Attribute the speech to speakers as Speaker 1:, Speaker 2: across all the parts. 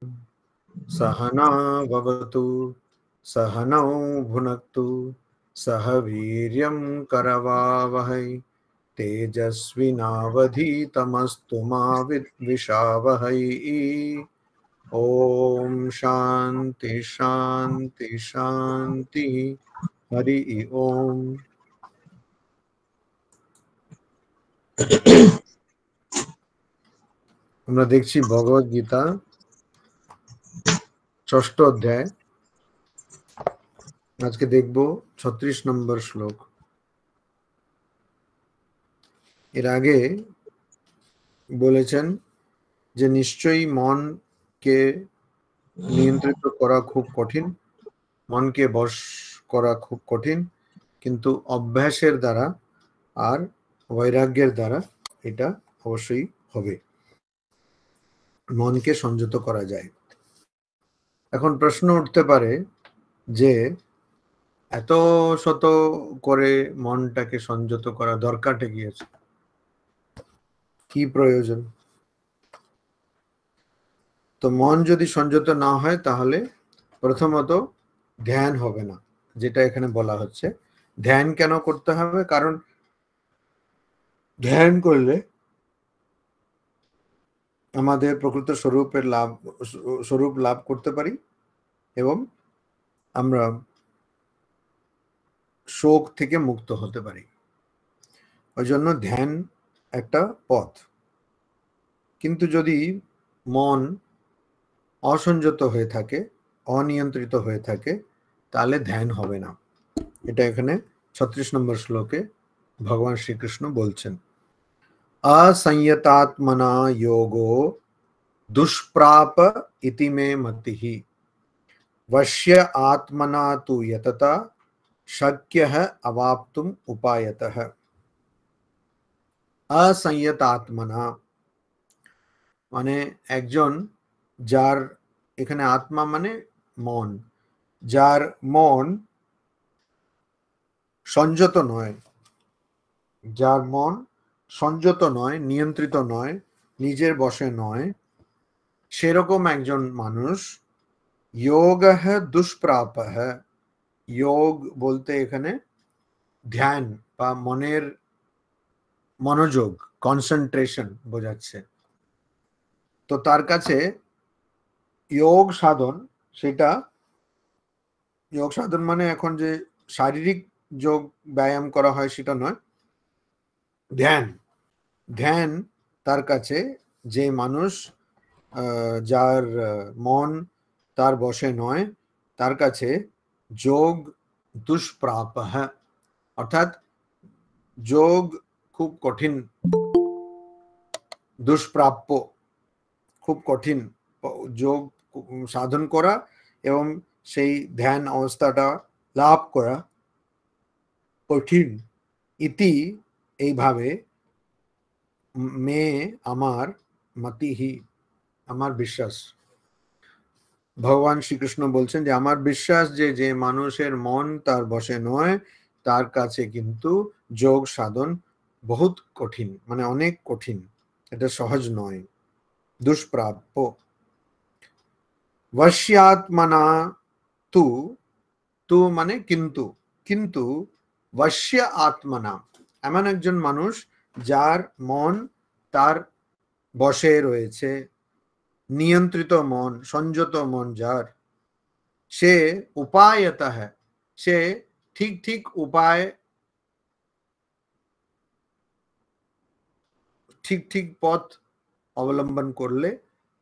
Speaker 1: सहना भवतु सहनौ भुनक्तु सह वीर्यं करवावहै तेजस्विनावधीतमस्तु मा विद्विषावहै। ओम शांति शांति शांति। हरि ओम। আমরা দেখছি ভগবদ গীতা ষষ্ঠ অধ্যায়, আজকে দেখব 36 নম্বর শ্লোক। এর আগে বলেছেন যে নিশ্চয়ই মনকে নিয়ন্ত্রিত করা খুব কঠিন, মনকে বশ করা খুব কঠিন, কিন্তু অভ্যাসের দ্বারা আর বৈরাগ্যের দ্বারা এটা অবশ্যই হবে, মনকে সংযত করা যায়। এখন প্রশ্ন উঠতে পারে যে এত শত করে মনটাকে সংযত করা দরকারটা কি আছে, কি প্রয়োজন? তো মন যদি সংযত না হয় তাহলে প্রথমত ধ্যান হবে না, যেটা এখানে বলা হচ্ছে। ধ্যান কেন করতে হবে? কারণ ধ্যান করলে আমাদের প্রকৃত স্বরূপ লাভ করতে পারি এবং আমরা শোক থেকে মুক্ত হতে পারি। ওই জন্য ধ্যান একটা পথ। কিন্তু যদি মন অসংযত হয়ে থাকে, অনিয়ন্ত্রিত হয়ে থাকে, তাহলে ধ্যান হবে না। এটা এখানে 36 নম্বর শ্লোকে ভগবান শ্রীকৃষ্ণ বলছেন। असंयतात्मना योगो दुष्प्राप इति मे मतिः वश्य आत्मना तु यतता शक्यः अवाप्तुम् उपायतः। असंयतात्मना মানে একজন যার, এখানে আত্মা মানে মন, যার মন সংযত নয়, যার মন সংযত নয়, নিয়ন্ত্রিত নয়, নিজের বশে নয়, সেরকম একজন মানুষ যোগঃ দুষ্প্রাপঃ, যোগ বলতে এখানে ধ্যান বা মনের মনোযোগ, কনসেন্ট্রেশন বোঝাচ্ছে। তো তার কাছে যোগ সাধন, সেটা যোগ সাধন মানে এখন যে শারীরিক যোগ ব্যায়াম করা হয় সেটা নয়, ধ্যান। ধ্যান তার কাছে, যে মানুষ যার মন তার বশে নয়, তার কাছে যোগ দুষ্প্রাপঃ, অর্থাৎ যোগ খুব কঠিন, দুষ্প্রাপ্য, খুব কঠিন যোগ সাধন করা এবং সেই ধ্যান অবস্থাটা লাভ করা কঠিন। ইতি এইভাবে, মে আমার মতিহি, আমার বিশ্বাস। ভগবান শ্রীকৃষ্ণ বলছেন যে আমার বিশ্বাস যে যে মানুষের মন তার বশে নয়, তার কাছে কিন্তু যোগ সাধন বহুত কঠিন, মানে অনেক কঠিন, এটা সহজ নয়, দুষ্প্রাপ্য। বশ্যাত্মনা তু, তু মানে কিন্তু, কিন্তু বশ্য আত্মনা, এমন একজন মানুষ যার মন তার বশে রয়েছে, নিয়ন্ত্রিত মন, সংযত মন যার, সে উপায়তঃ, সে ঠিক ঠিক উপায়, ঠিক ঠিক পথ অবলম্বন করলে,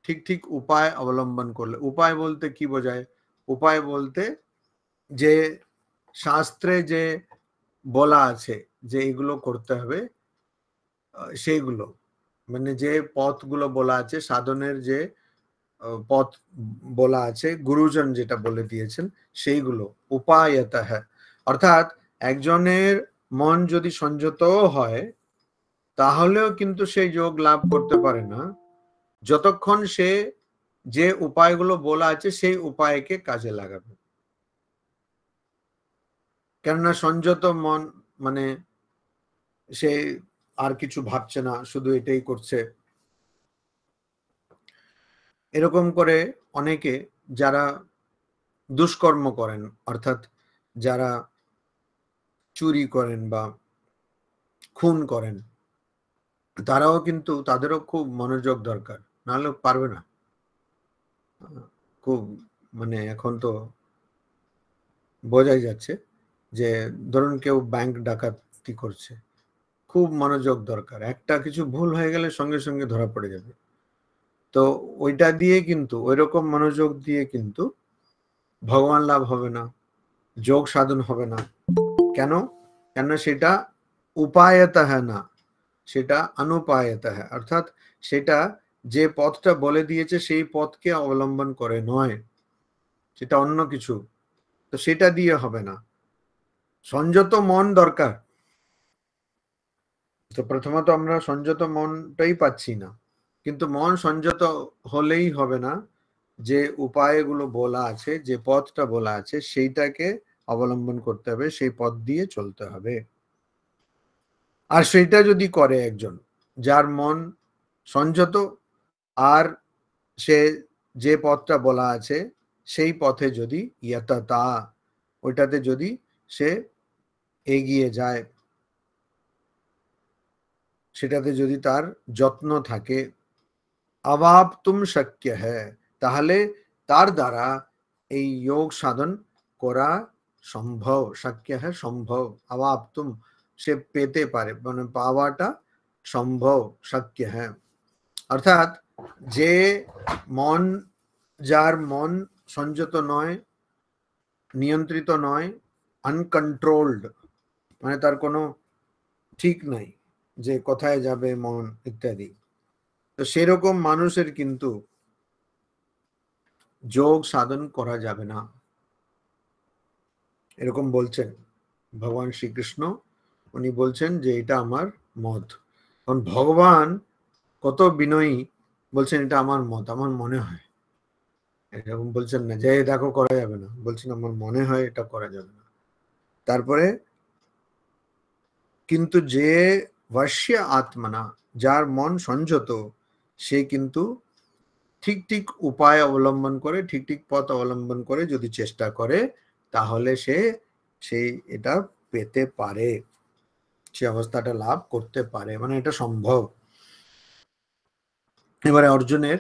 Speaker 1: ঠিক ঠিক উপায় অবলম্বন করলে, উপায় বলতে কি বোঝায়? উপায় বলতে যে শাস্ত্রে যে বলা আছে যে এগুলো করতে হবে, সেইগুলো, মানে যে পথগুলো বলা আছে, সাধনের যে পথ বলা আছে, গুরুজন যেটা বলে দিয়েছেন সেইগুলো উপায়তঃ। অর্থাৎ একজনের মন যদি সংযত হয় তাহলেও কিন্তু সে যোগ লাভ করতে পারে না যতক্ষণ সে যে উপায়গুলো বলা আছে সেই উপায়কে কাজে লাগাবে। কেননা সংযত মন মানে সে আর কিছু ভাবছে না, শুধু এটাই করছে। এরকম করে অনেকে যারা দুষ্কর্ম করেন, অর্থাৎ যারা চুরি করেন বা খুন করেন, তারাও কিন্তু তাদেরও খুব মনোযোগ দরকার, নাহলে পারবে না। খুব মানে এখন তো বোঝাই যাচ্ছে যে ধরুন কেউ ব্যাংক ডাকাতি করছে, খুব মনোযোগ দরকার, একটা কিছু ভুল হয়ে গেলে সঙ্গে সঙ্গে ধরা পড়ে যাবে। তো ওইটা দিয়ে কিন্তু, ওইরকম মনোযোগ দিয়ে কিন্তু ভগবান লাভ হবে না, যোগ সাধন হবে না। কেন? কেন সেটা উপায়তা হ্যাঁ না, সেটা অনুপায়তা হ্যাঁ, অর্থাৎ সেটা যে পথটা বলে দিয়েছে সেই পথকে অবলম্বন করে নয়, সেটা অন্য কিছু। তো সেটা দিয়ে হবে না, সংযত মন দরকার। তো প্রথমত আমরা সংযত মনটাই পাচ্ছি না, কিন্তু মন সংযত হলেই হবে না, যে উপায়গুলো বলা আছে, যে পথটা বলা আছে সেইটাকে অবলম্বন করতে হবে, সেই পথ দিয়ে চলতে হবে। আর সেইটা যদি করে একজন যার মন সংযত, আর সে যে পথটা বলা আছে সেই পথে যদি ইয়ততা, ওইটাতে যদি সে এগিয়ে যায়, সেটাতে যদি তার যত্ন থাকে, अवाप्तुम शक्य है, তাহলে তার দ্বারা এই যোগ সাধন করা সম্ভব। শক্য है সম্ভব, अवाप्तुम সে পেতে পারে, মানে পাওয়াটা সম্ভব, শক্য है। অর্থাৎ যে মন, যার মন সংযত নয়, নিয়ন্ত্রিত নয়, আনকন্ট্রোলড, মানে তার কোনো ঠিক নাই যে কোথায় যাবে মন ইত্যাদি, তো সেরকম মানুষের কিন্তু যোগ সাধন করা যাবে না, এরকম বলছেন ভগবান শ্রীকৃষ্ণ। উনি বলছেন যে এটা আমার মত। কারণ ভগবান কত বিনয়ী, বলছেন এটা আমার মত, আমার মনে হয়। এরকম বলছেন না যে দেখো করা যাবে না, বলছেন আমার মনে হয় এটা করা যাবে না। তারপরে কিন্তু যে বশ্যা আত্মনা, যার মন সংযত, সে কিন্তু ঠিক ঠিক উপায় অবলম্বন করে, ঠিক ঠিক পথ অবলম্বন করে যদি চেষ্টা করে, তাহলে সে সেই এটা পেতে পারে, সে অবস্থাটা লাভ করতে পারে, মানে এটা সম্ভব। এবারে অর্জুনের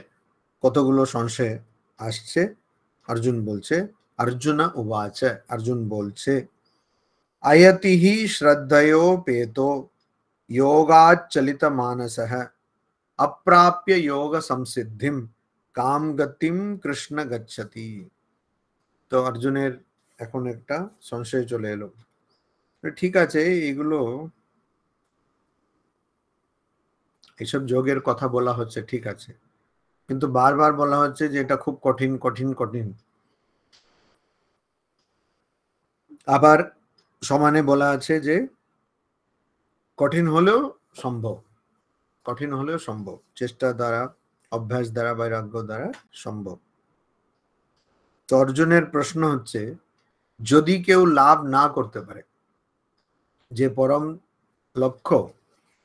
Speaker 1: কতগুলো সংশয় আসছে। অর্জুন বলছে, অর্জুন উবাচ, অর্জুন বলছে, আয়তি হি শ্রদ্ধয়োপেতো योगाच्चलित मानसः अप्राप्य योग संसिद्धिम काम गतिम कृष्ण गच्छति। তো অর্জুনের এখন একটা সংশয় চলে এলো, ঠিক আছে এগুলো, এইসব যোগের কথা বলা হচ্ছে ঠিক আছে, কিন্তু বারবার বলা হচ্ছে যে এটা খুব কঠিন কঠিন কঠিন, আবার সমানে বলা আছে যে কঠিন হলেও সম্ভব, কঠিন হলেও সম্ভব, চেষ্টা দ্বারা, অভ্যাস দ্বারা, বৈরাগ্য দ্বারা সম্ভব। তো অর্জুনের প্রশ্ন হচ্ছে, যদি কেউ লাভ না করতে পারে, যে পরম লক্ষ্য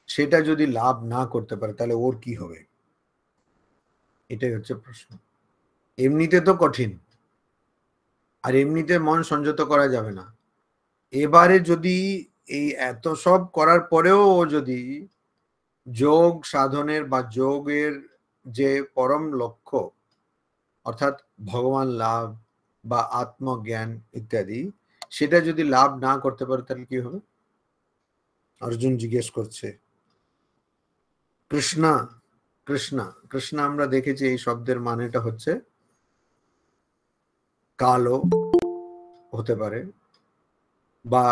Speaker 1: সেটা যদি লাভ না করতে পারে, তাহলে ওর কি হবে, এটাই হচ্ছে প্রশ্ন। এমনিতে তো কঠিন, আর এমনিতে মন সংযত করা যাবে না, এবারে যদি এই এত সব করার পরেও ও যদি যোগ সাধনের বা যোগের যে পরম লক্ষ্য, অর্থাৎ ভগবান লাভ বা আত্মজ্ঞান ইত্যাদি, সেটা যদি লাভ না করতে পারে, তাহলে কি হবে? অর্জুন জিজ্ঞেস করছে। কৃষ্ণা, কৃষ্ণা, কৃষ্ণা আমরা দেখেছি এই শব্দের মানেটা হচ্ছে কালো হতে পারে, বা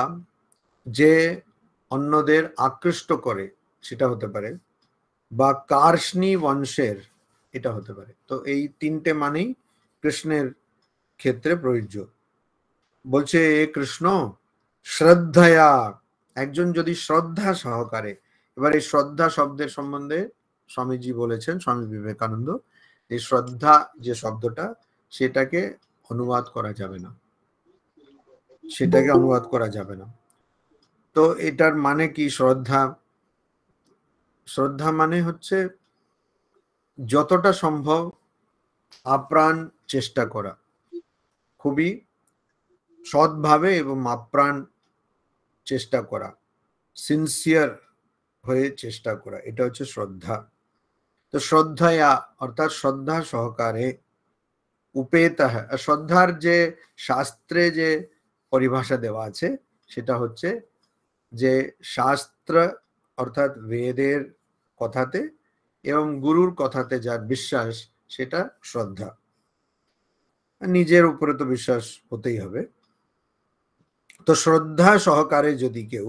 Speaker 1: যে অন্যদের আকৃষ্ট করে সেটা হতে পারে, বা কার্ষ্ণী বংশের, এটা হতে পারে। তো এই তিনটে মানেই কৃষ্ণের ক্ষেত্রে প্রযোজ্য। বলছে এ কৃষ্ণ শ্রদ্ধয়া, একজন যদি শ্রদ্ধা সহকারে, এবার এই শ্রদ্ধা শব্দের সম্বন্ধে স্বামীজি বলেছেন, স্বামী বিবেকানন্দ, এই শ্রদ্ধা যে শব্দটা, সেটাকে অনুবাদ করা যাবে না, সেটাকে অনুবাদ করা যাবে না। তো এটার মানে কি শ্রদ্ধা? শ্রদ্ধা মানে হচ্ছে যতটা সম্ভব আপ্রাণ চেষ্টা করা, খুবই সৎভাবে এবং আপ্রাণ চেষ্টা করা, সিনসিয়ার হয়ে চেষ্টা করা, এটা হচ্ছে শ্রদ্ধা। তো শ্রদ্ধায়া অর্থাৎ শ্রদ্ধা সহকারে, উপেতঃ, শ্রদ্ধার যে শাস্ত্রে যে পরিভাষা দেওয়া আছে সেটা হচ্ছে যে শাস্ত্র অর্থাৎ বেদের কথাতে এবং গুরুর কথাতে যার বিশ্বাস সেটা শ্রদ্ধা। নিজের উপরে তো বিশ্বাস হতেই হবে। তো শ্রদ্ধা সহকারে যদি কেউ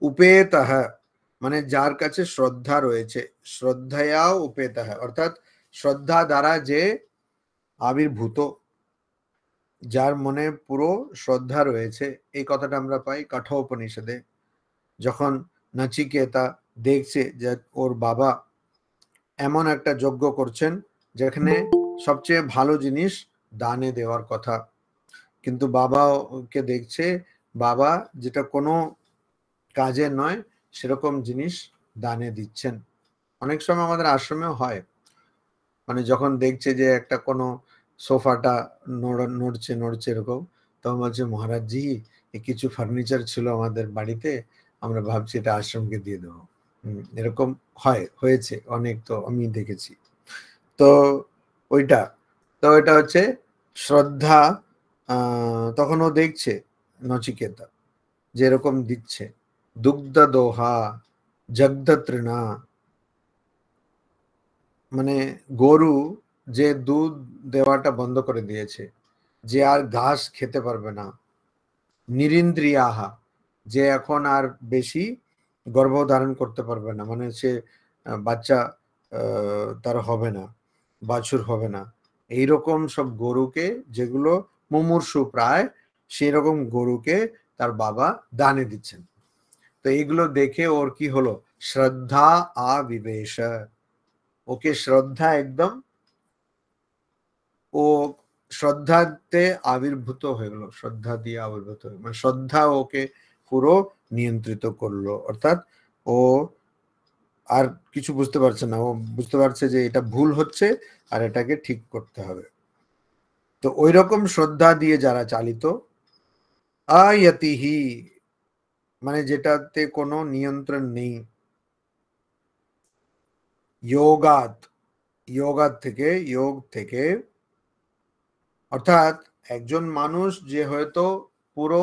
Speaker 1: উপেতঃ মানে যার কাছে শ্রদ্ধা রয়েছে, শ্রদ্ধায়াও উপেতঃ অর্থাৎ শ্রদ্ধা দ্বারা যে আবির্ভূত, যার মনে পুরো শ্রদ্ধা রয়েছে, এই কথাটা আমরা পাই কাঠোপনিষদে। যখন নচিকেতা দেখছে যে ওর বাবা এমন একটা যজ্ঞ করছেন যেখানে সবচেয়ে ভালো জিনিস দানে দেওয়ার কথা, কিন্তু বাবা ওকে দেখছে বাবা যেটা কোনো কাজের নয় সেরকম জিনিস দানে দিচ্ছেন। অনেক সময় আমাদের আশ্রমেও হয়, মানে যখন দেখছে যে একটা কোনো সোফাটা নড়ছে নড়ছে এরকম, তখন বলছে মহারাজ জি কিছু ফার্নিচার ছিল আমাদের বাড়িতে, আমরা ভাবছি এটা আশ্রমকে দিয়ে দেবো। এরকম হয়েছে অনেক, তো আমি দেখেছি। তো ওইটা, তো এটা হচ্ছে শ্রদ্ধা। তখন ও দেখছে নচিকেতা যে এরকম দিচ্ছে, দুগ্ধ দোহা জগ্ধ তৃণা, মানে গরু যে দুধ দেওয়াটা বন্ধ করে দিয়েছে, যে আর ঘাস খেতে পারবে না, নিরিন্দ্রিয়াহা, যে এখন আর বেশি গর্ভধারণ করতে পারবে না, মানে সে বাচ্চা তার হবে না, বাছুর হবে না, এইরকম সব গরুকে, যেগুলো মুমূর্ষু প্রায়, সেই রকম গরুকে তার বাবা দানে দিচ্ছেন। তো এইগুলো দেখে ওর কি হলো, শ্রদ্ধা আবিবেশ, ওকে শ্রদ্ধা একদম, ও শ্রদ্ধাতে আবির্ভূত হয়ে গেল, শ্রদ্ধা দিয়ে আবির্ভূত হয়ে, মানে শ্রদ্ধা ওকে পুরো নিয়ন্ত্রিত করলো, অর্থাৎ ও আর কিছু বুঝতে পারছে না, ও বুঝতে পারছে যে এটা ভুল হচ্ছে আর এটাকে ঠিক করতে হবে। তো ওই রকম শ্রদ্ধা দিয়ে যারা চালিত, আয়তিহি মানে যেটাতে কোনো নিয়ন্ত্রণ নেই, যোগাত, থেকে, যোগ থেকে, অর্থাৎ একজন মানুষ যে হয়তো পুরো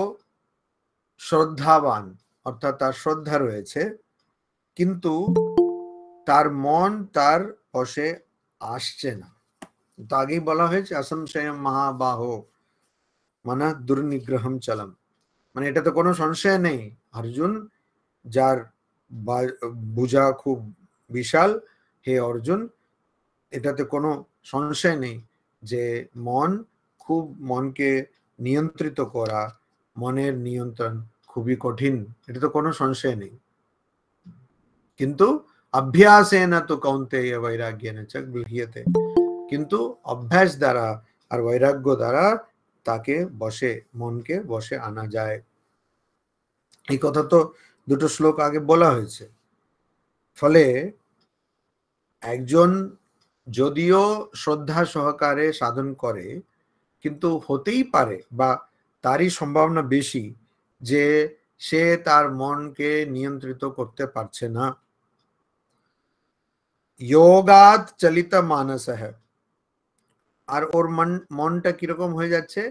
Speaker 1: শ্রদ্ধাবান, অর্থাৎ তার শ্রদ্ধা রয়েছে, কিন্তু তার মন তার বশে আসছে না। তো আগেই বলা হয়েছে অসংশয়ম মহাবাহ মানে দুর্নিগ্রহম চলম, মানে এটা তো কোনো সংশয় নেই, অর্জুন যার বুঝা খুব বিশাল, হে অর্জুন এটাতে কোনো সংশয় নেই যে খুব মনকে নিয়ন্ত্রিত করা, মনের নিয়ন্ত্রণ খুবই কঠিন, এটা তো কোনো সংশয় নেই। কিন্তু অভ্যাসেন তো কৌন্তেয় বৈরাগ্যেন চ গৃহ্যতে, কিন্তু অভ্যাস দ্বারা আর বৈরাগ্য দ্বারা তাকে বসে, মনকে বসে আনা যায়। এই কথা তো দুটো শ্লোক আগে বলা হয়েছে। ফলে একজন যদিও শ্রদ্ধা সহকারে সাধন করে, কিন্তু হতেই পারে বা তারই সম্ভাবনা বেশি যে সে তার মনকে নিয়ন্ত্রিত করতে পারছে না। যোগাত চলিত মানস, আর ওর মনটা কিরকম হয়ে যাচ্ছে,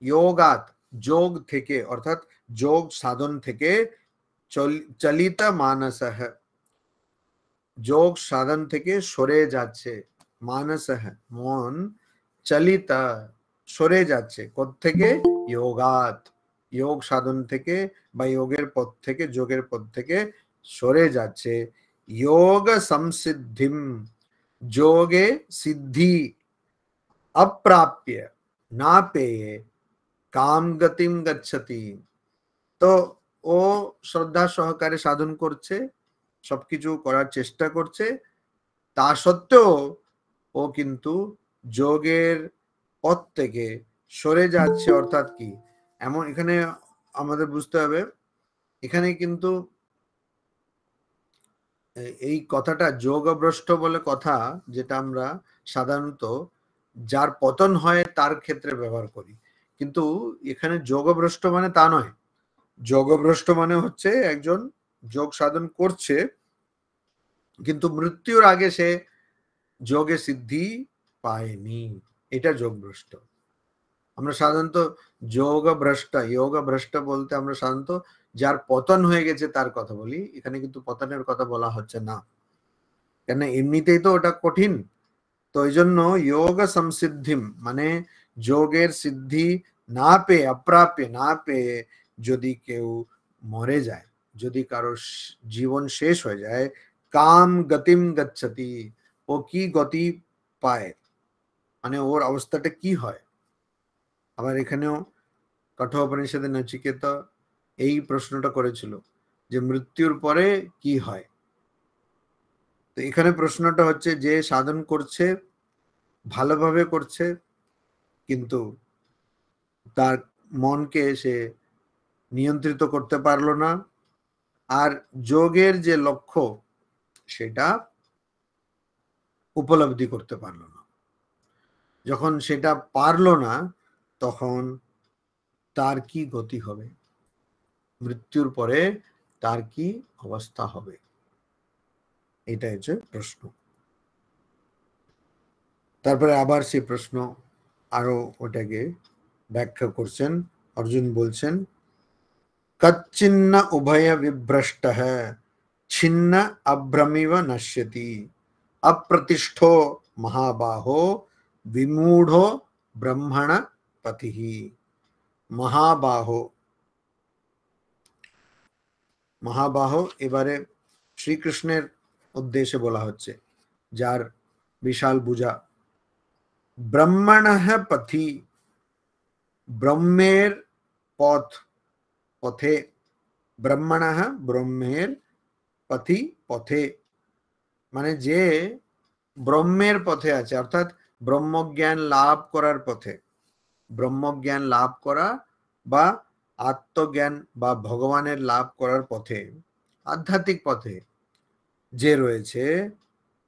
Speaker 1: যোগাত যোগ থেকে, অর্থাৎ যোগ সাধন থেকে, চলিত মানস যোগ সাধন থেকে সরে যাচ্ছে, মানস মন, চলিত সরে যাচ্ছে, কোত্থেকে, যোগাত যোগ সাধন থেকে বা যোগের পথ থেকে, যোগের পথ থেকে সরে যাচ্ছে। যোগ সংসিদ্ধিম, যোগে সিদ্ধি অপ্রাপ্য না পেয়ে কাম গতিম গচ্ছতি। তো ও শ্রদ্ধা সহকারে সাধন করছে, সবকিছু করার চেষ্টা করছে, তা সত্ত্বেও ও কিন্তু যোগের পথ থেকে সরে যাচ্ছে। অর্থাৎ কি, এমন এখানে আমাদের বুঝতে হবে, এখানে কিন্তু এই কথাটা যোগভ্রষ্ট বলে কথা, যেটা আমরা সাধারণত যার পতন হয় তার ক্ষেত্রে ব্যবহার করি, কিন্তু এখানে যোগভ্রষ্ট মানে তা নয়। যোগভ্রষ্ট মানে হচ্ছে একজন যোগ সাধন করছে কিন্তু মৃত্যুর আগে সে যোগে সিদ্ধি পায়নি, এটা যোগভ্রষ্ট। আমরা সাধারণত যোগ ভ্রষ্ট বলতে আমরা সাধারণত যার পতন হয়ে গেছে তার কথা বলি, এখানে কিন্তু পতনের কথা বলা হচ্ছে না, কেন এমনিতেই তো ওটা কঠিন। তো এই জন্য যোগ সংসিদ্ধিম মানে যোগের সিদ্ধি না পেয়ে, অপ্রাপ্য না পেয়ে যদি কেউ মরে যায়, যদি কারো জীবন শেষ হয়ে যায়, কাম গতিম গচ্ছতি, ও কি গতি পায়, মানে ওর অবস্থাটা কি হয়। আবার এখানেও কঠোপনিষদে নচিকেতা এই প্রশ্নটা করেছিল যে মৃত্যুর পরে কি হয়। তো এখানে প্রশ্নটা হচ্ছে যে সাধন করছে, ভালোভাবে করছে, কিন্তু তার মনকে সে নিয়ন্ত্রিত করতে পারলো না, আর যোগের যে লক্ষ্য সেটা উপলব্ধি করতে পারলো না। যখন সেটা পারলো না তখন তার কি গতি হবে, মৃত্যুর পরে তার কি অবস্থা হবে, এটা হচ্ছে প্রশ্ন। তারপরে আবার সেই প্রশ্ন আরো ওটাকে ব্যাখ্যা করছেন। অর্জুন বলছেন কচ্ছিন্ন উভয় বিভ্রষ্ট छिन्न अभ्रमिव नश्यति अप्रतिष्ठो महाबाहो विमूढ़ो ब्रह्मण पति। महाबाहो, महाबाहो এবারে শ্রীকৃষ্ণের উদ্দেশ্যে বলা হচ্ছে, যার বিশাল ভুজা। ব্রহ্মণঃ পথি, ব্রহ্মের পথ, পথে, ব্রহ্মণঃ ব্রহ্মের পথি, পথে মানে যে ব্রহ্মের পথে আছে, অর্থাৎ ব্রহ্মজ্ঞান লাভ করার পথে, ব্রহ্মজ্ঞান লাভ করা বা আত্মজ্ঞান বা ভগবানের লাভ করার পথে, আধ্যাত্মিক পথে যে রয়েছে,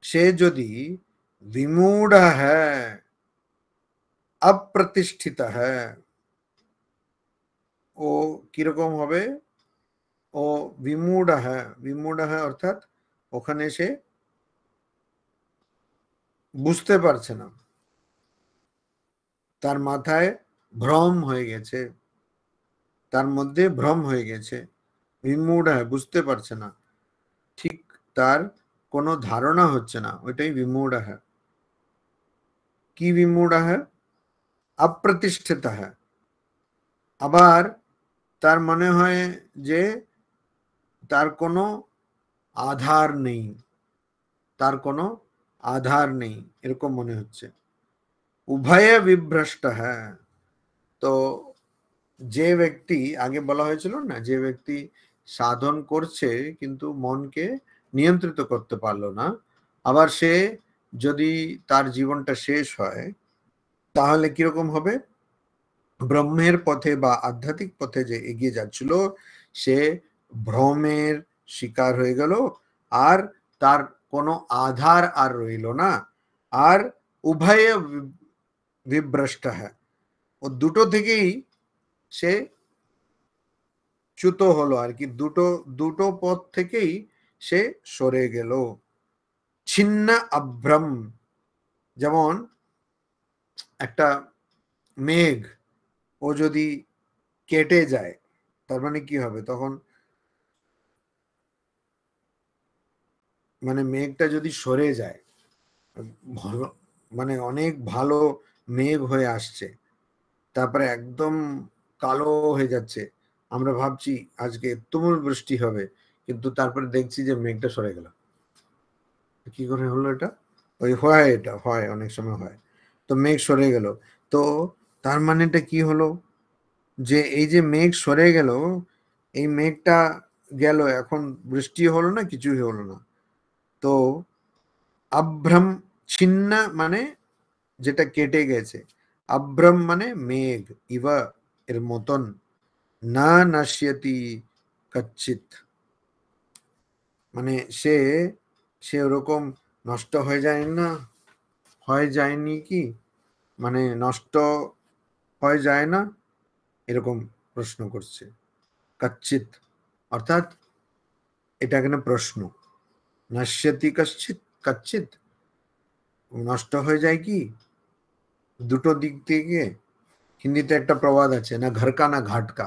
Speaker 1: সে যদি विमूढ़ है, अप्रतिष्ठित है, ও কিরকম হবে, ও विमूढ़ है, विमूढ़ है অর্থাৎ ওখানে সে বুঝতে পারছে না, তার মাথায় ভ্রম হয়ে গেছে, তার মধ্যে ভ্রম হয়ে গেছে, विमूढ़ है বুঝতে পারছে না, ঠিক তার কোনো ধারণা হচ্ছে না, ওইটাই विमूढ़ है। কি विमूढ़ है, अप्रतिष्ठित है, আবার তার মনে হয় যে তার কোনো আধার নেই, তার কোনো আধার নেই, এরকম মনে হচ্ছে। উভয় বিভ্রষ্ট হ্যাঁ, তো যে ব্যক্তি আগে বলা হয়েছিল না, যে ব্যক্তি সাধন করছে কিন্তু মনকে নিয়ন্ত্রিত করতে পারলো না, আবার সে যদি তার জীবনটা শেষ হয় তাহলে কিরকম হবে, ব্রহ্মের পথে বা আধ্যাত্মিক পথে যে এগিয়ে যাচ্ছিল সে ভ্রমের শিকার হয়ে গেল, আর তার কোনো আধার আর রইল না, আর উভয় বিভ্রষ্ট হ্যাঁ, ও দুটো থেকেই সে চ্যুত হলো আর কি, দুটো দুটো পথ থেকেই সে সরে গেল। ছিন্ন আভ্রম, যেমন একটা মেঘ, ও যদি কেটে যায় তার মানে কি হবে, তখন মানে মেঘটা যদি সরে যায়, ভালো মানে অনেক ভালো মেঘ হয়ে আসছে, তারপরে একদম কালো হয়ে যাচ্ছে, আমরা ভাবছি আজকে তুমুল বৃষ্টি হবে, কিন্তু তারপরে দেখছি যে মেঘটা সরে গেল, কি করে হলো এটা, ওই হয়, এটা হয় অনেক সময় হয়, তো মেঘ সরে গেল, তো তার মানেটা কি হলো, যে এই যে মেঘ সরে গেল, এই মেঘটা গেল, এখন বৃষ্টি হলো না, কিছুই হলো না। তো আভ্রম, ছিন্ন মানে যেটা কেটে গেছে, আভ্রম মানে মেঘ, ইবা এর মতন, না নাশ্যতি কচ্ছিত মানে সে সে ওরকম নষ্ট হয়ে যায় না, হয়ে যায়নি কি, মানে নষ্ট হয়ে যায় না, এরকম প্রশ্ন করছে। কচ্চিৎ অর্থাৎ এটা এখানে প্রশ্ন, নশ্যতি কচ্চিৎ, কচ্চিৎ নষ্ট হয়ে যায় কি দুটো দিক থেকে। হিন্দিতে একটা প্রবাদ আছে, না ঘরকা না ঘাটকা,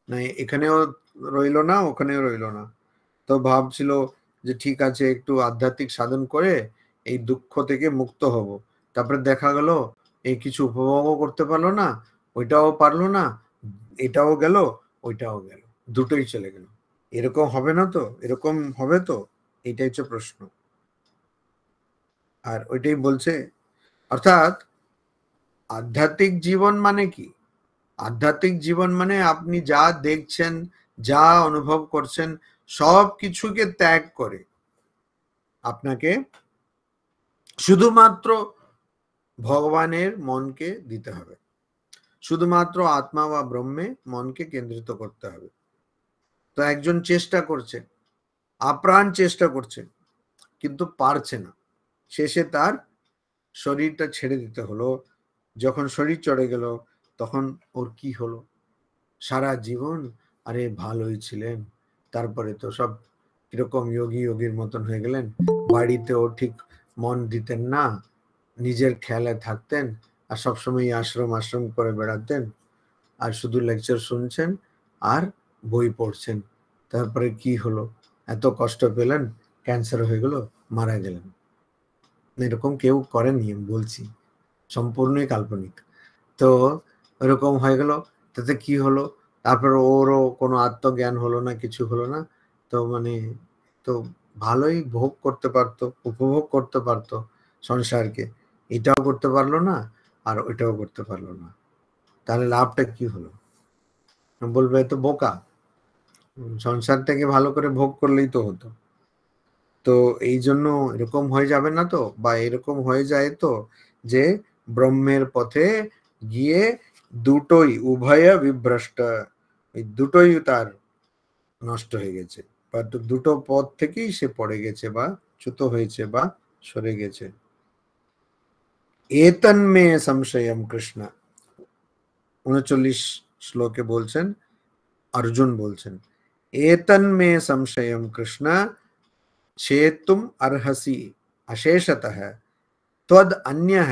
Speaker 1: না এখানেও রইল না ওখানেও রইল না। তো ভাবছিল যে ঠিক আছে একটু আধ্যাত্মিক সাধন করে এই দুঃখ থেকে মুক্ত হব, তারপরে দেখা গেল এই কিছু উপভোগও করতে পারলো না, ওইটাও পারলো না, এটাও গেল ওইটাও গেল, দুটোই চলে গেল। এরকম হবে না তো, এরকম হবে তো, এটাই হচ্ছে প্রশ্ন। আর ওইটাই বলছে, অর্থাৎ আধ্যাত্মিক জীবন মানে কি? আধ্যাত্মিক জীবন মানে আপনি যা দেখছেন, যা অনুভব করছেন, সব কিছুকে ত্যাগ করে আপনাকে শুধুমাত্র ভগবানের মনকে দিতে হবে, শুধুমাত্র আত্মা বা ব্রহ্মে মনকে কেন্দ্রিত করতে হবে। তো একজন চেষ্টা করছে, আপ্রাণ চেষ্টা করছে, কিন্তু পারছে না, শেষে তার শরীরটা ছেড়ে দিতে হলো। যখন শরীর চড়ে গেল তখন ওর কি হলো? সারা জীবন আরে ভালোই ছিলেন, তারপরে তো সব কিরকম যোগীর মতন হয়ে গেলেন, বাড়িতেও ঠিক মন দিতেন না, নিজের খেয়ালে থাকতেন, আর সবসময় আশ্রম করে বেড়াতেন, আর শুধু লেকচার শুনছেন আর বই পড়ছেন। তারপরে কি হলো? এত কষ্ট পেলেন, ক্যান্সার হয়ে গেল, মারা গেলেন। এরকম কেউ করেনি, আমি বলছি, সম্পূর্ণই কাল্পনিক। তো এরকম হয়ে গেল, তাতে কি হলো? তারপর ওরও কোনো আত্মজ্ঞান হলো না, কিছু হলো না। তো মানে তো ভালোই ভোগ করতে পারতো, উপভোগ করতে পারতো সংসারকে, এটাও করতে পারলো না আর ওইটাও করতে পারলো না। তাহলে লাভটা কি হলো? বলবে তো বোকা, সংসারটাকে ভালো করে ভোগ করলেই তো হতো। তো এই জন্য এরকম হয়ে যাবে না তো, বা এরকম হয়ে যায় তো যে ব্রহ্মের পথে গিয়ে দুটোই উভয় বিভ্রষ্ট, এই দুটোই তার নষ্ট হয়ে গেছে, বা দুটো পথ থেকেই সে পড়ে গেছে বা চ্যুত হয়েছে বা সরে গেছে। এতন্মে সংশয়ম কৃষ্ণ 39 শ্লোকে বলছেন, अर्जुन बोलছেন, एतन्मे संशयम कृष्ण छेतुम अर्हसि अशेषतः त्वद अन्यः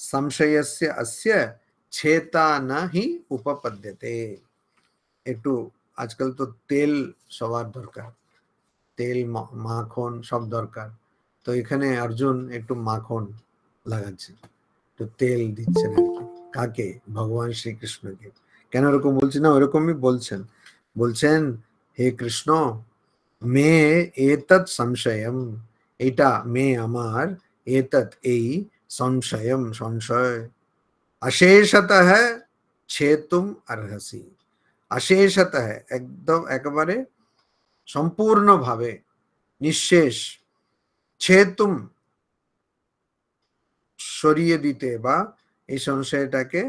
Speaker 1: संशयस्य अस्य छेता न हि उपपद्यते। একটু আজকাল তো তেল সবার দরকার, তেল মাখন সব দরকার। তো এখানে অর্জুন একটু মাখন লাগাচ্ছে, একটু তেল দিচ্ছেন আর কি। কাকে? ভগবান শ্রীকৃষ্ণকে। কেন এরকম বলছি না, ওইরকমই বলছেন। বলছেন, হে কৃষ্ণ, মে এতৎ সংশয়ম, এটা মে আমার, এতৎ এই, সংশয়ম সংশয়, অশেষতঃ ছেতুম অর্হসি, অশেষতঃ একদম একেবারে সম্পূর্ণভাবে নিঃশেষ, ছেতুম সরিয়ে দিতে বা এই সংশয়টাকে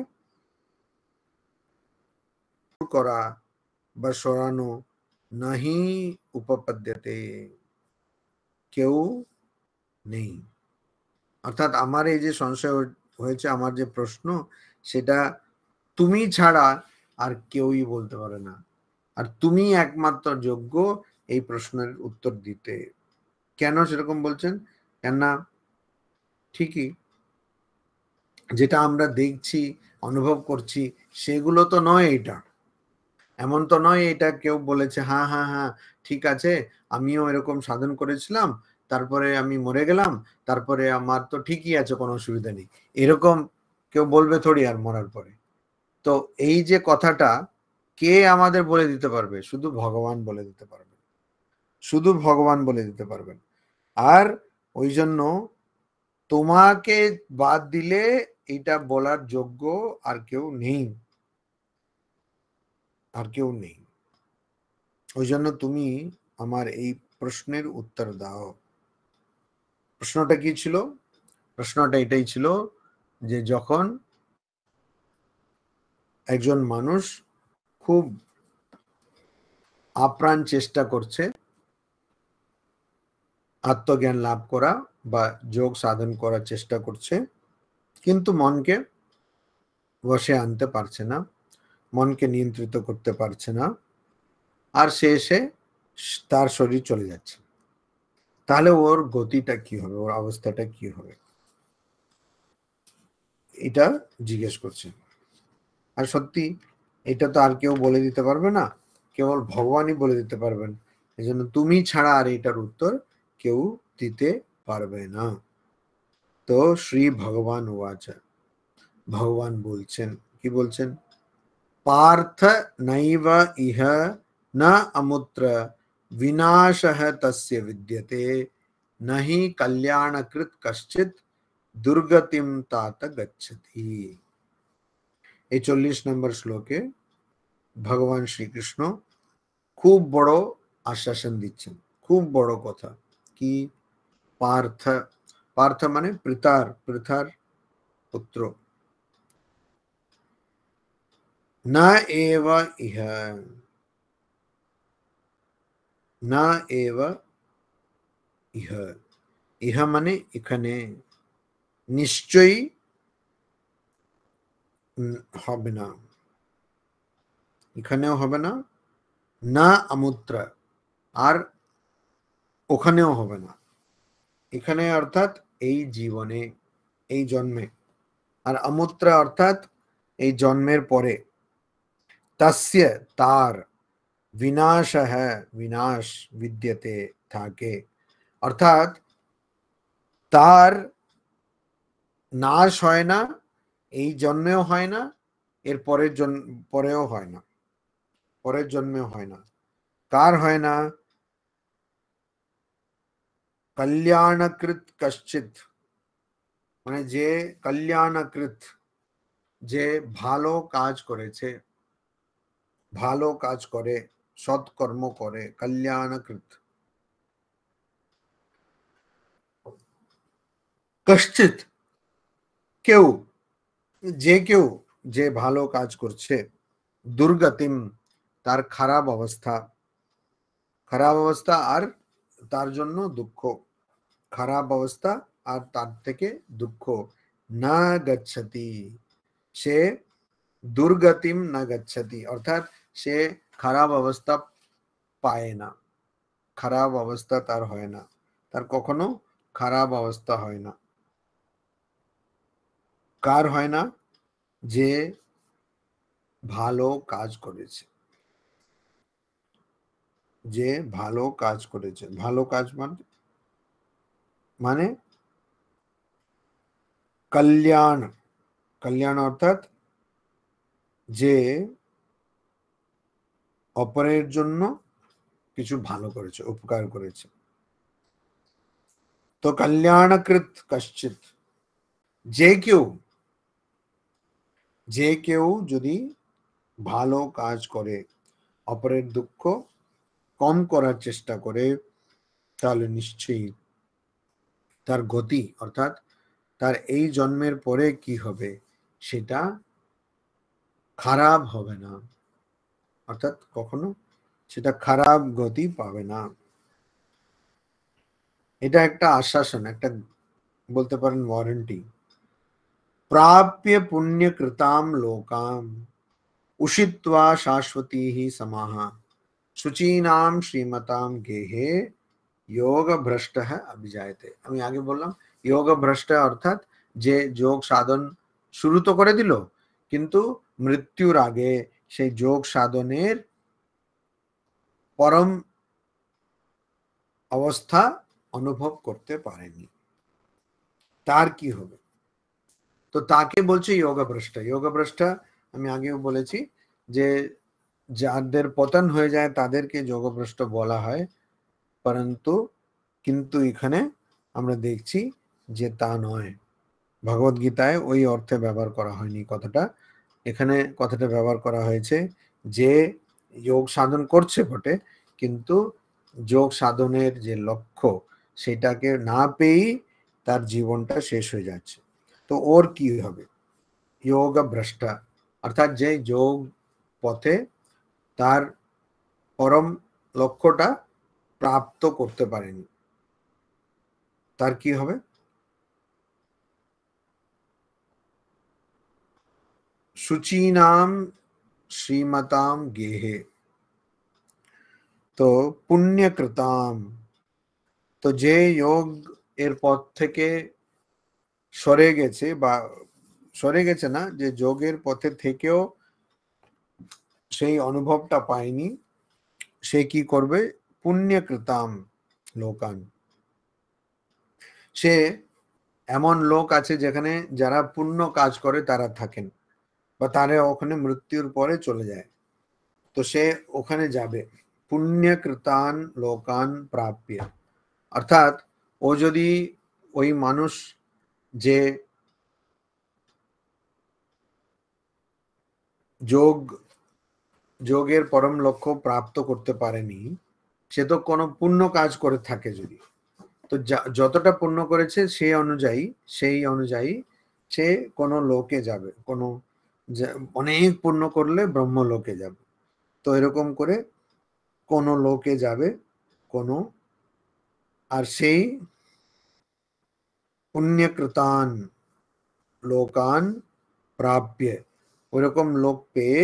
Speaker 1: করা বা সরানো, নাহি উপপদ্যতে, কেউ নেই। অর্থাৎ আমার এই যে সংশয় হয়েছে, আমার যে প্রশ্ন, সেটা তুমি ছাড়া আর কেউই বলতে পারে না, আর তুমি একমাত্র যোগ্য এই প্রশ্নের উত্তর দিতে। কেন সেরকম বলছেন? কেননা ঠিকই যেটা আমরা দেখছি, অনুভব করছি, সেগুলো তো নয় এটা। এমন তো নয় এটা কেউ বলেছে হ্যাঁ হ্যাঁ হ্যাঁ ঠিক আছে, আমিও এরকম সাধন করেছিলাম, তারপরে আমি মরে গেলাম, তারপরে আমার তো ঠিকই আছে, কোনো অসুবিধা নেই, এরকম কেউ বলবে থোড়ি আর মরার পরে। তো এই যে কথাটা কে আমাদের বলে দিতে পারবে? শুধু ভগবান বলে দিতে পারবেন, শুধু ভগবান বলে দিতে পারবেন। আর ওই জন্য তোমাকে বাদ দিলে এটা বলার যোগ্য আর কেউ নেই, আর কেউ নেই। ওই জন্য তুমি আমার এই প্রশ্নের উত্তর দাও। প্রশ্নটা কি ছিল? প্রশ্নটা এটাই ছিল যে যখন একজন মানুষ খুব আপ্রাণ চেষ্টা করছে আত্মজ্ঞান লাভ করা বা যোগ সাধন করার চেষ্টা করছে, কিন্তু মনকে বশে আনতে পারছে না, মনকে নিয়ন্ত্রিত করতে পারছে না, আর শেষে তার শরীর চলে যাচ্ছে। তাহলে ওর গতিটা কি হবে, ওর অবস্থাটা কি হবে, এটা জিজ্ঞেস করছে। আর সত্যি এটা তো আর কেউ বলে দিতে পারবে না, কেবল ভগবানই বলে দিতে পারবেন। এই জন্য তুমি ছাড়া আর এটার উত্তর কেউ দিতে পারবে না। তো শ্রী ভগবান ওয়াচ, ভগবান বলছেন, কি বলছেন? পার্থ নৈব ইহ না অমুত্র বিনাশः তস্য বিদ্যতে नहि কল্যাণকৃত কশ্চিৎ দুর্গতিম तात গচ্ছতি। এই 40 নম্বর শ্লোকে ভগবান শ্রীকৃষ্ণ খুব বড় আশ্বাসন দিচ্ছেন, খুব বড় কথা। কি? পার্থ, পার্থ মানে পৃথার পুত্র। না এব ইহ, না এব ইহ, ইহ মানে এখানে, নিশ্চয়ই হবে না, এখানেও হবে না, না অমুত্র আর ওখানেও হবে না। এখানে অর্থাৎ এই জীবনে, এই জন্মে, আর অমুত্র অর্থাৎ এই জন্মের পরে। তস্য তার, বিনাশः বিনাশ, বিদ্যতে থাকে, অর্থাৎ তার নাশ হয় না, এই জন্মেও হয় না, এর পরেও হয় না, পরের জন্মেও হয় না। কার হয় না? কল্যাণকৃত কশ্চিৎ, মানে যে কল্যাণকৃত, যে ভালো কাজ করেছে, ভালো কাজ করে, সৎকর্ম করে, কল্যাণকৃত। কশ্চিৎ কেউ, যে কেউ যে ভালো কাজ করছে, দুর্গতিম তার খারাপ অবস্থা, খারাপ অবস্থা আর তার জন্য দুঃখ, খারাপ অবস্থা আর তার থেকে দুঃখ, না গচ্ছতি, সে দুর্গতিম না গচ্ছতি, অর্থাৎ সে খারাপ অবস্থা পায় না, খারাপ অবস্থা তার হয় না, তার কখনো খারাপ অবস্থা হয় না। কার হয় না? যে ভালো কাজ করেছে, যে ভালো কাজ করেছে। ভালো কাজ মানে কল্যাণ, কল্যাণ অর্থাৎ যে অপরের জন্য কিছু ভালো করেছে, উপকার করেছে। তো কল্যাণকৃত কশ্চিৎ, যে কেউ, যে কেউ যদি ভালো কাজ করে, অপরের দুঃখ কম করার চেষ্টা করে, তাহলে নিশ্চয়ই তার গতি, অর্থাৎ তার এই জন্মের পরে কি হবে সেটা খারাপ হবে না, অর্থাৎ কখনো সেটা খারাপ গতি পাবে না। এটা একটা আশ্বাসন, একটা বলতে পারেন ওয়ারেন্টি। প্রাপ্য পুণ্য কৃতাম লোকাম উষিত্বা শাশ্বতী হি সমাহ শুচীনাম শ্রীমতাম গেহে যোগ ভ্রষ্ট অভিজায়তে। আমি আগে বললাম যোগ ভ্রষ্ট অর্থাৎ যে যোগ সাধন শুরু তো করে দিল, কিন্তু মৃত্যুর আগে সেই যোগ সাধনের পরম অবস্থা অনুভব করতে পারেনি, তার কি হবে? তো তাকে বলছে যোগভ্রষ্ট। যোগভ্রষ্ট আমি আগেও বলেছি যে যাদের পতন হয়ে যায় তাদেরকে যোগভ্রষ্ট বলা হয়, পরন্তু কিন্তু এখানে আমরা দেখছি যে তা নয়, ভগবদ গীতায় ওই অর্থে ব্যবহার করা হয়নি কথাটা, এখানে কথাটা ব্যবহার করা হয়েছে যে যোগ সাধন করছে বটে, কিন্তু যোগ সাধনের যে লক্ষ্য সেটাকে না পেয়েই তার জীবনটা শেষ হয়ে যাচ্ছে। তো ওর কি হবে? যোগ ভ্রষ্ট অর্থাৎ যে যোগ পথে তার পরম লক্ষ্যটা প্রাপ্ত করতে পারেনি, তার কি হবে? শুচীনাম শ্রীমতাম গেহে। তো পুণ্যকৃতাম, তো যে যোগ এর পথ থেকে সরে গেছে, বা সরে গেছে না, যে যোগের পথে থেকেও সেই অনুভবটা পায়নি, সে কি করবে? পুণ্যকৃতাম লোকান, সে এমন লোক আছে যেখানে যারা পুণ্য কাজ করে তারা থাকেন, বা তারা ওখানে মৃত্যুর পরে চলে যায়, তো সে ওখানে যাবে। পুণ্যকৃতান লোকান প্রাপ্য, অর্থাৎ ও যদি, ওই মানুষ যে যোগের পরম লক্ষ্য প্রাপ্ত করতে পারেনি, সে তো কোনো পুণ্য কাজ করে থাকে যদি, তো যতটা পুণ্য করেছে সেই অনুযায়ী সে কোনো লোকে যাবে, কোনো অনেক পুণ্য করলে ব্রহ্মলোকে যাবে। তো এরকম করে কোনো লোকে যাবে, কোনো, আর সেই পুণ্যকৃতান লোকান প্রাপ্য, ওইরকম লোক পেয়ে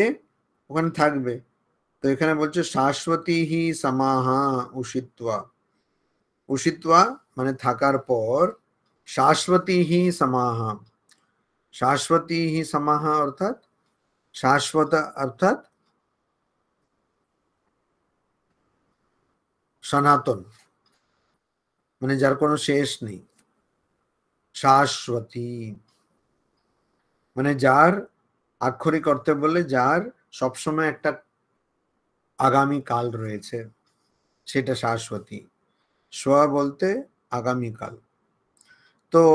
Speaker 1: ওখানে থাকবে। তো এখানে বলছে শাশ্বতী হি সমাহা উষিত্বা, উষিত্বা মানে থাকার পর, শাশ্বতী হি সমাহা, শাশ্বতী হি সমাহা অর্থাৎ শাশ্বত, অর্থাৎ সনাতন, মানে যার কোনো শেষ নেই। শাশ্বতী মানে যার, আক্ষরিক অর্থে বলে যার সবসময় একটা আগামী কাল রয়েছে, সেটা শাশ্বতী। স্ব বলতে আগামীকাল। তো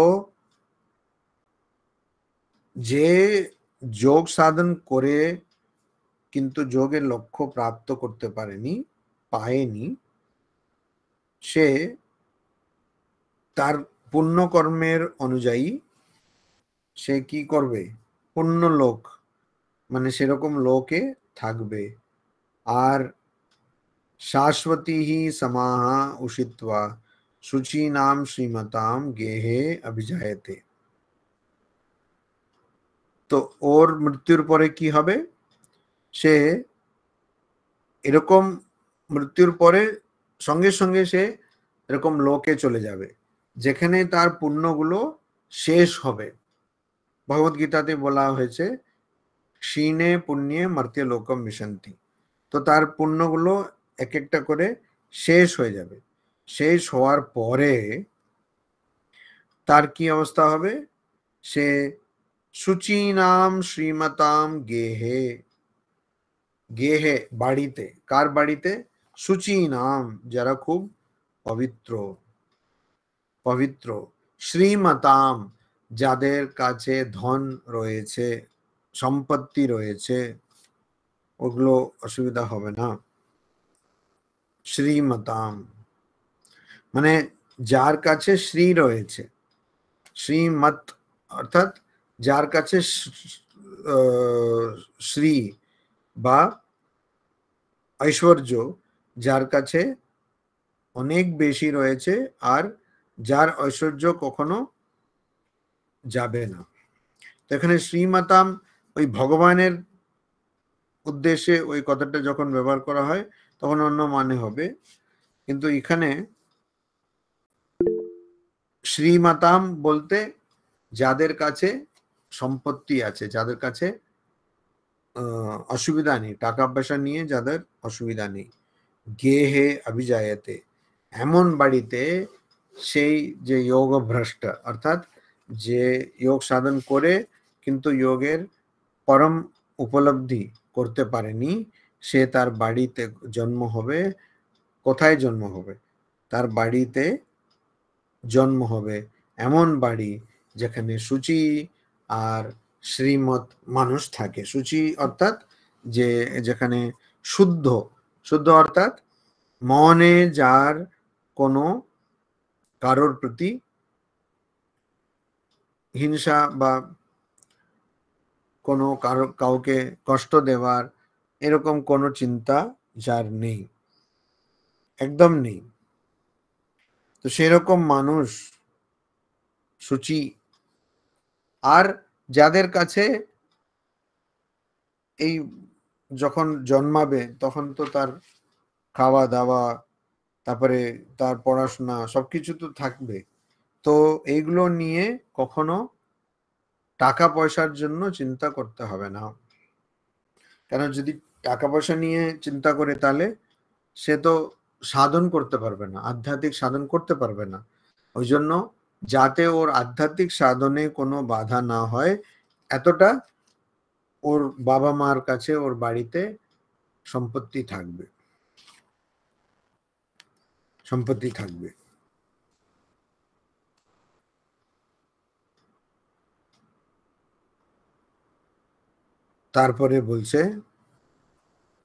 Speaker 1: যে যোগ সাধন করে কিন্তু যোগের লক্ষ্য প্রাপ্ত করতে পায়নি, সে তার পুণ্যকর্মের অনুযায়ী সে কি করবে? পুণ্য লোক, মানে সেরকম লোকে থাকবে। আর শাশ্বতী হি সমাহা উষিত্বা শুচীনাম শ্রীমতাম গেহে অভিজায়তে। তো ওর মৃত্যুর পরে কি হবে? সে এরকম মৃত্যুর পরে সঙ্গে সঙ্গে সে এরকম লোকে চলে যাবে যেখানে তার পুণ্যগুলো শেষ হবে। ভগবত গীতাতে বলা হয়েছে ক্ষীণে পুণ্যে মর্ত্য লোকম বিশন্তি। তো তার পুণ্যগুলো এক একটা করে শেষ হয়ে যাবে। শেষ হওয়ার পরে তার কি অবস্থা হবে? সে শুচীনাম শ্রীমতাম গেহে, গেহে বাড়িতে, কার বাড়িতে? শুচীনাম যারা খুব পবিত্র, পবিত্র, শ্রীমতাম যাদের কাছে ধন রয়েছে, সম্পত্তি রয়েছে, ওগুলো অসুবিধা হবে না। শ্রীমতাম মানে যার কাছে শ্রী রয়েছে, শ্রীমত অর্থাৎ যার কাছে শ্রী বা ঐশ্বর্য, যার কাছে অনেক বেশি রয়েছে, আর যার ঐশ্বর্য কখনো যাবে না। তো এখানে শ্রীমতাম ওই ভগবানের উদ্দেশ্যে ওই কথাটা যখন ব্যবহার করা হয় তখন অন্য মানে হবে, কিন্তু এখানে শ্রীমতাম বলতে যাদের কাছে সম্পত্তি আছে, যাদের কাছে অসুবিধা নেই, টাকা পয়সা নিয়ে যাদের অসুবিধা নেই। গেহে অভিজায়তে এমন বাড়িতে সেই যে যোগ ভ্রষ্ট, অর্থাৎ যে যোগ সাধন করে কিন্তু যোগের পরম উপলব্ধি করতে পারেনি, সে তার বাড়িতে জন্ম হবে। কোথায় জন্ম হবে? তার বাড়িতে জন্ম হবে, এমন বাড়ি যেখানে শুচি আর শ্রীমত মানুষ থাকে। শুচি অর্থাৎ যে যেখানে শুদ্ধ, শুদ্ধ অর্থাৎ মনে যার কোনো কারোর প্রতি হিংসা বা কোনো কাউকে কষ্ট দেওয়ার এরকম কোনো চিন্তা যার নেই, একদম নেই। তো সেরকম মানুষ শুচি। আর যাদের কাছে এই যখন জন্মাবে তখন তো তার খাওয়া দাওয়া, তারপরে তার পড়াশোনা সবকিছু তো থাকবে। তো এইগুলো নিয়ে কখনো টাকা পয়সার জন্য চিন্তা করতে হবে না। কেন যদি টাকা পয়সা নিয়ে চিন্তা করে তাহলে সে তো সাধন করতে পারবে না, আধ্যাত্মিক সাধন করতে পারবে না। ওই জন্য যাতে ওর আধ্যাত্মিক সাধনে কোনো বাধা না হয়, এতটা ওর বাবা মার কাছে ওর বাড়িতে সম্পত্তি থাকবে, সম্পত্তি থাকবে। তারপরে বলছে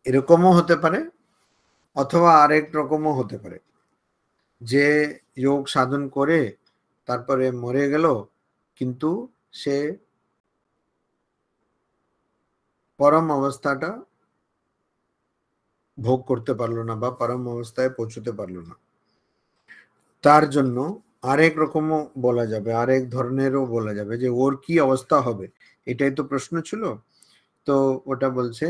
Speaker 1: এরকমও হতে পারে অথবা আরেক রকমও হতে পারে যে যোগ সাধন করে তারপরে মরে গেল, কিন্তু সে পরম অবস্থাটা ভোগ করতে পারলো না বা পরম অবস্থায় পৌঁছতে পারলো না। তার জন্য আরেক রকমও বলা যাবে, আরেক ধরনেরও বলা যাবে যে ওর কি অবস্থা হবে। এটাই তো প্রশ্ন ছিল। তো ওটা বলছে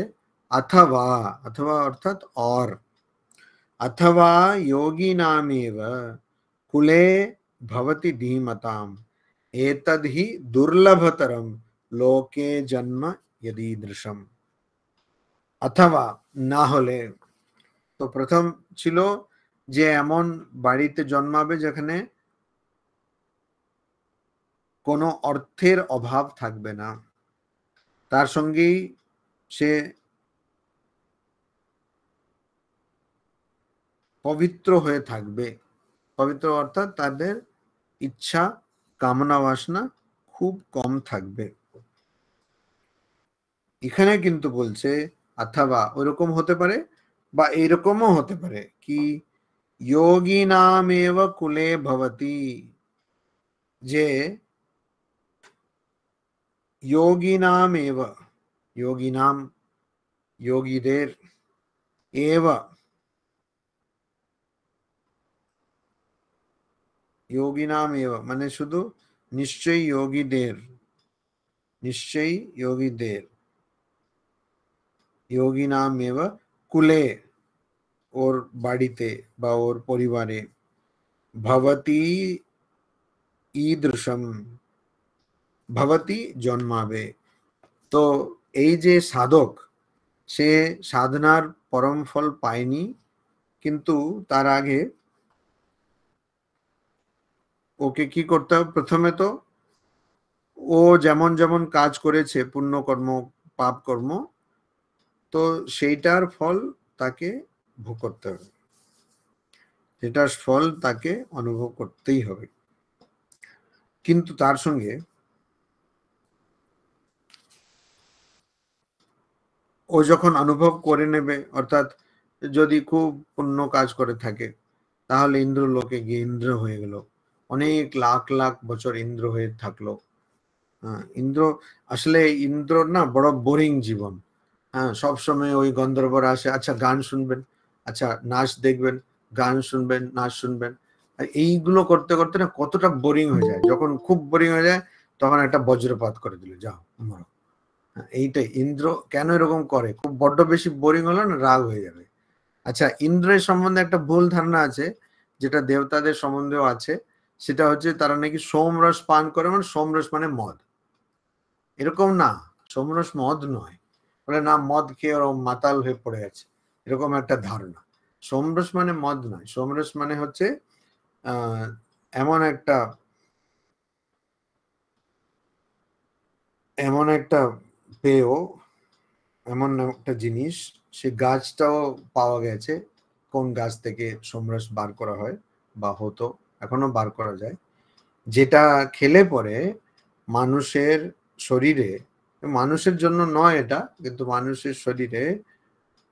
Speaker 1: अथवा, अथवा अर्थात और, अथवा योगी नामेव कुले भवति धीमताम एतद् हि दुर्लभतरम लोके जन्म यदीदृशम। अथवा ना হলে, তো প্রথম ছিল যে এমন বাড়িতে জন্মাবে যেখানে কোনো অর্থের অভাব থাকবে না, তার সঙ্গেই সে পবিত্র হয়ে থাকবে। পবিত্র অর্থাৎ তাদের ইচ্ছা কামনা বাসনা খুব কম থাকবে। এখানে কিন্তু বলছে অথবা ওরকম হতে পারে বা এরকমও হতে পারে কি যোগী নামেব কুলে ভবতি, যে যোগী নামেব, যোগী নাম যোগীদের, এব যোগী নামেব মানে শুধু নিশ্চয়ই যোগীদের, নিশ্চয়ই যোগীদের, যোগী নামেব কুলে ওর বাড়িতে বা ওর পরিবারে, ভবতি ঈদৃশম ভবতি জন্মাবে। তো এই যে সাধক, সে সাধনার পরম ফল পায়নি, কিন্তু তার আগে ওকে কি করতে হবে, প্রথমে তো ও যেমন যেমন কাজ করেছে পুণ্যকর্ম পাপ কর্ম, তো সেইটার ফল তাকে ভোগ করতে হবে, সেটার ফল তাকে অনুভব করতেই হবে। কিন্তু তার সঙ্গে ও যখন অনুভব করে নেবে, অর্থাৎ যদি খুব পুণ্য কাজ করে থাকে তাহলে ইন্দ্রলোকে গিয়ে ইন্দ্র হয়ে গেল, অনেক লাখ লাখ বছর ইন্দ্র হয়ে থাকলো। ইন্দ্র আসলে ইন্দ্র না বড় বোরিং জীবন। হ্যাঁ, সবসময় ওই গন্ধর্বরা আসে, আচ্ছা গান শুনবেন, আচ্ছা নাচ দেখবেন, গান শুনবেন, নাচ শুনবেন, আর এইগুলো করতে করতে না কতটা বোরিং হয়ে যায়। যখন খুব বোরিং হয়ে যায় তখন একটা বজ্রপাত করে দিল, যাও মরো। এইটাই ইন্দ্র কেন এরকম করে, খুব বড্ড বেশি বোরিং হলো না রাগ হয়ে যাবে। আচ্ছা, ইন্দ্রের সম্বন্ধে একটা ভুল ধারণা আছে, যেটা দেবতাদের সম্বন্ধেও আছে, সেটা হচ্ছে তারা নাকি সোমরস পান করে, মানে সোমরস মানে মদ। এরকম না, সোমরস মদ নয়, বলে না মদ খেয়ে ওরকম মাতাল হয়ে পড়ে আছে, এরকম একটা ধারণা। সোমরস মানে মদ নয়, সোমরস মানে হচ্ছে এমন একটা, এমন একটা পেয়, এমন একটা জিনিস, সে গাছটাও পাওয়া গেছে কোন গাছ থেকে সোমরস বার করা হয় বা হতো, এখনো বার করা যায়, যেটা খেলে পরে মানুষের শরীরে, মানুষের জন্য নয় এটা, কিন্তু মানুষের শরীরে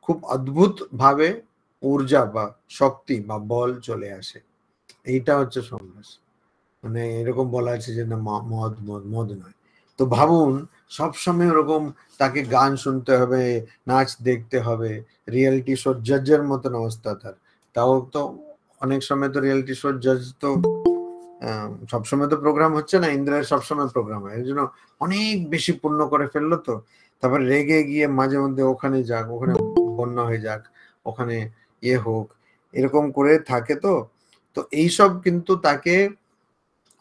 Speaker 1: খুব অদ্ভুত ভাবে ঊর্জা বা শক্তি বা বল চলে আসে। এইটা হচ্ছে সোমরস। মানে এরকম বলা আছে যে না মদ মদ মদ নয়। তো ভাবুন সবসময় ওরকম তাকে গান শুনতে হবে, নাচ দেখতে হবে, রিয়েলিটি শো জজের মতন অবস্থা তার। তাও তো অনেক সময় তো রিয়েলিটি শো জজ তো সবসময় তো প্রোগ্রাম হচ্ছে না, ইন্দ্রের সবসময় প্রোগ্রাম হয়, এই জন্য অনেক বেশি পুণ্য করে ফেললো। তো তারপর রেগে গিয়ে মাঝে মধ্যে ওখানে যাক, ওখানে বন্যা হয়ে যাক, ওখানে হোক, এরকম করে থাকে। তো তো এইসব কিন্তু তাকে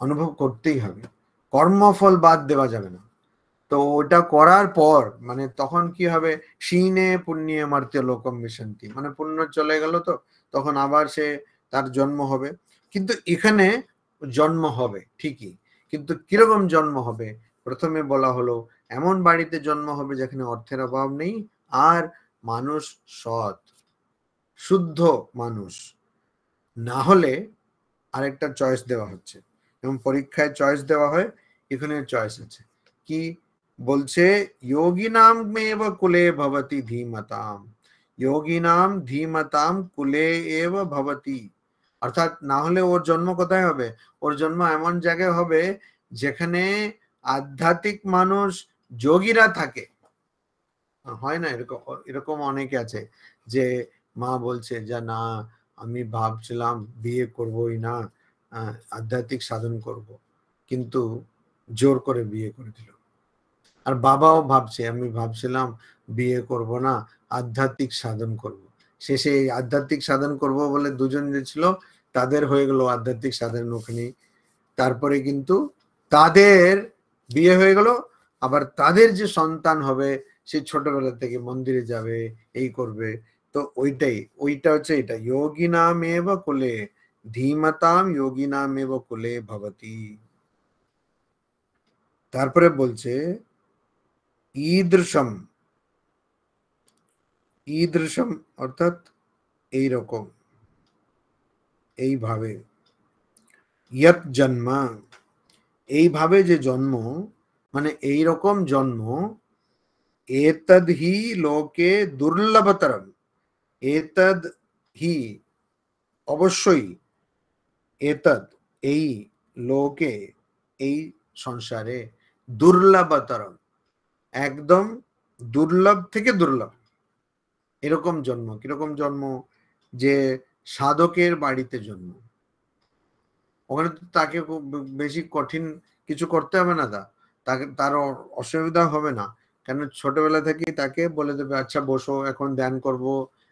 Speaker 1: অনুভব করতেই হবে, কর্মফল বাদ দেওয়া যাবে না। তো ওটা করার পর মানে তখন কি হবে, শীনে পুণ্যে মার্ত্য লোকম বিশন্তি, মানে পুণ্য চলে গেল, তো তখন আবার সে তার জন্ম হবে। কিন্তু এখানে জন্ম হবে ঠিকই, কিন্তু কিরকম জন্ম হবে? প্রথমে বলা হলো এমন বাড়িতে জন্ম হবে যেখানে অর্থের অভাব নেই, আর মানুষ সৎ শুদ্ধ মানুষ। না হলে আরেকটা চয়েস দেওয়া হচ্ছে, এবং পরীক্ষায় চয়েস দেওয়া হয়, এখানে চয়েস আছে কি বলছে, যোগী নাম এব কুলে ভবতি ধীমতাম, যোগী নাম ধীমতাম কুলে এব ভবতি। অর্থাৎ না হলে ওর জন্ম কোথায় হবে? ওর জন্ম এমন জায়গায় হবে যেখানে আধ্যাত্মিক মানুষ যোগীরা থাকে। হয় না এরকম? এরকম অনেকে আছে যে মা বলছে যে না আমি ভাবছিলাম বিয়ে করবই না, আধ্যাত্মিক সাধন করব, কিন্তু জোর করে বিয়ে করে দিল। আর বাবাও ভাবছে আমি ভাবছিলাম বিয়ে করব না, আধ্যাত্মিক সাধন করব। শেষে এই আধ্যাত্মিক সাধন করব বলে দুজন যে ছিল তাদের হয়ে গেল আধ্যাত্মিক সাধন ওখানে। তারপরে কিন্তু তাদের বিয়ে হয়ে গেল, আবার তাদের যে সন্তান হবে সে ছোটবেলা থেকে মন্দিরে যাবে, এই করবে। তো ওইটা হচ্ছে এটা, যোগী নাম এব কুলে ধীমতাম, যোগী নাম এব কুলে ভবতি। তারপরে বলছে ঈদৃশম, ঈদৃশম অর্থাৎ এইরকম, এইভাবে, ইয়ৎ জন্ম, এইভাবে যে জন্ম, মানে এইরকম জন্ম, এতদ হি লোকে দুর্লভতরম, এতদ হি অবশ্যই, এতদ এই, লোকে এই সংসারে, দুর্লভতরম একদম দুর্লভ থেকে দুর্লভ এরকম জন্ম। কিরকম জন্ম? যে সাধকের বাড়িতে জন্ম, ওখানে তো তাকে খুব বেশি কঠিন কিছু করতে হবে না, তাকে তার অসুবিধা হবে না। কেন ছোটবেলা থেকেই তাকে বলে দেবে আচ্ছা বসো এখন ধ্যান করব,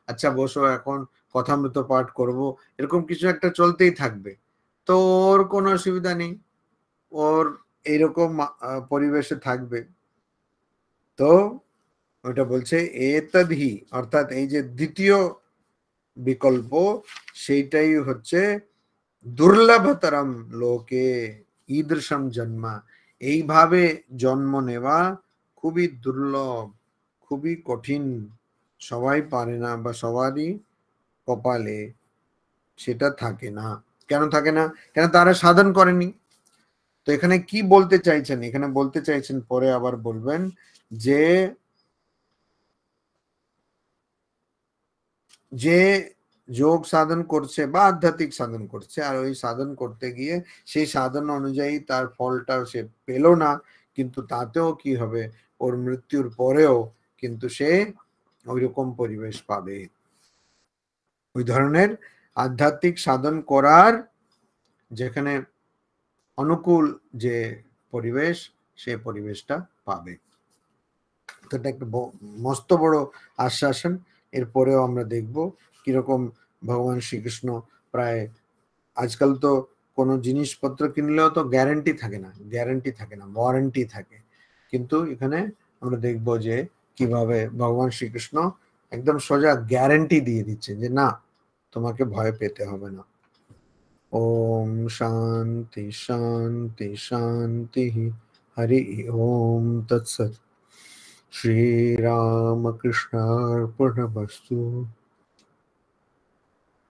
Speaker 1: আচ্ছা বসো এখন কথামৃত পাঠ করব, এরকম কিছু একটা চলতেই থাকবে। তো ওর কোনো অসুবিধা নেই, ওর এইরকম পরিবেশে থাকবে। তো ওটা বলছে এতদহি, অর্থাৎ এই যে দ্বিতীয় বিকল্প সেইটাই হচ্ছে দুর্লভতরম লোকে ঈদৃশম জন্ম, এইভাবে জন্ম নেওয়া খুবই দুর্লভ, খুবই কঠিন, সবাই পারে না, বা সবারই কপালে সেটা থাকে না। কেন থাকে না? কেন তারা সাধন করেনি। তো এখানে কি বলতে চাইছেন? এখানে বলতে চাইছেন, পরে আবার বলবেন যে যে যোগ সাধন করছে বা আধ্যাত্মিক সাধন করছে, আর ওই সাধন করতে গিয়ে সেই সাধন অনুযায়ী তার ফলটা সে পেল না, কিন্তু তাতেও কি হবে, ওর মৃত্যুর পরেও কিন্তু সে ওইরকম পরিবেশ পাবে। ওই ধরনের আধ্যাত্মিক সাধন করার যেখানে অনুকূল যে পরিবেশ, সে পরিবেশটা পাবে। তো এটা একটা মস্ত বড় আশ্বাসন। এরপরেও আমরা দেখব কিরকম ভগবান শ্রীকৃষ্ণ প্রায়, আজকাল তো কোনো জিনিসপত্র কিনলেও তো গ্যারান্টি থাকে না, ওয়ারেন্টি থাকে, কিন্তু এখানে আমরা দেখব যে কিভাবে ভগবান শ্রীকৃষ্ণ একদম সোজা গ্যারান্টি দিয়ে দিচ্ছে যে না, তোমাকে ভয় পেতে হবে না। ওম শান্তি শান্তি শান্তি, হরি ওম তৎসৎ। श्रीरामकृष्णार्पणमस्तु।